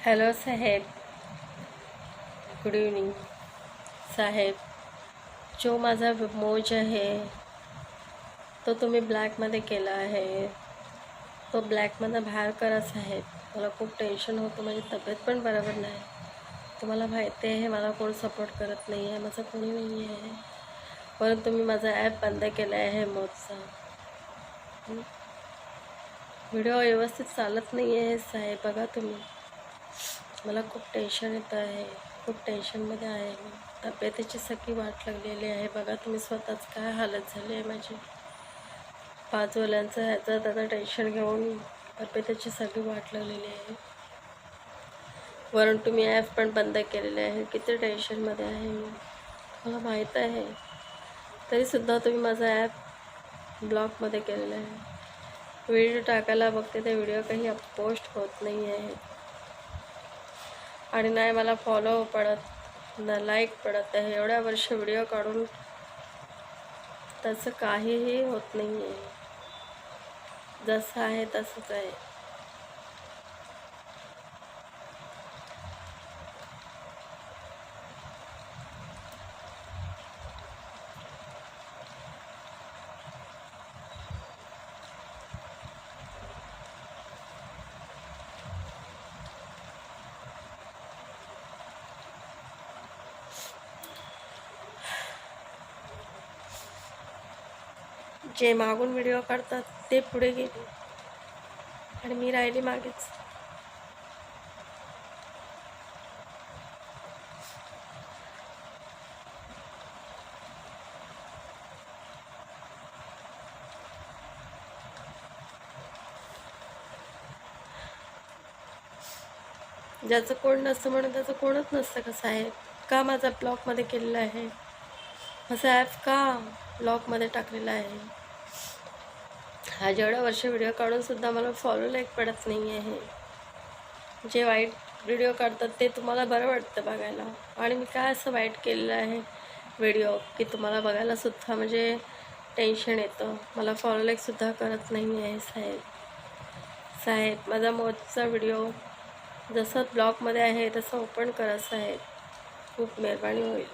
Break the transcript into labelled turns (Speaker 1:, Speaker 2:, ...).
Speaker 1: Hello साहेब, good evening साहेब. जो माझा मोज आहे तो तुम्ही ब्लॅकमध्ये केला आहे, तो ब्लॅकमध्ये बाहेर करा साहेब. मला खूप टेन्शन होतं, माझी तब्येत पण बरोबर नाही. तुम्हाला माहिती आहे मला कोण सपोर्ट करत नाही आहे, माझं कोणी नाही आहे. परंतु तुम्ही माझा ॲप बंद केला आहे मोजचा. व्हिडिओ व्यवस्थित चालत नाही आहे साहेब. बघा तुम्ही, मला खूप टेन्शन येतं आहे, खूप टेन्शनमध्ये आहे मी. तब्येतीची सगळी वाट लागलेली आहे. बघा तुम्ही स्वतःच काय हालत झाली आहे माझी. 5 वेळांचं ह्याचं त्याचं टेन्शन घेऊन तब्येतीची सगळी वाट लागलेली आहे. वरून तुम्ही ॲप पण बंद केलेले आहे. किती टेन्शनमध्ये आहे मी, मला माहीत आहे. तरीसुद्धा तुम्ही माझा ॲप ब्लॉकमध्ये केलेला आहे. व्हिडिओ टाकायला बघते ते व्हिडिओ काही पोस्ट होत नाही आहे, आणि नाही मला फॉलो पडत ना लाईक पडत आहे. एवढ्या वर्ष व्हिडिओ काढून त्याचं काहीही होत नाही आहे. जसं आहे तसंच आहे. जे मागून व्हिडिओ काढतात ते पुढे गेले आणि मी राहिली मागेच. ज्याचं कोण नसतं म्हणून त्याचं कोणच नसतं का साहेब? का माझा ब्लॉकमध्ये केलेला आहे? माझा ॲप का ब्लॉकमध्ये टाकलेला आहे? हा जेवढ्या वर्ष व्हिडिओ काढून सुद्धा मला फॉलो लाईक पडत नाही आहे. जे वाईट व्हिडिओ काढतात ते तुम्हाला बरं वाटतं बघायला, आणि मी काय असं वाईट केलेलं आहे व्हिडिओ की तुम्हाला बघायला सुद्धा म्हणजे टेन्शन येतं. मला फॉलो लाईकसुद्धा करत नाही आहे साहेब. साहेब, माझा मोजचा व्हिडिओ जसं ब्लॉगमध्ये आहे तसं ओपन करा साहेब, खूप मेहरबानी होईल.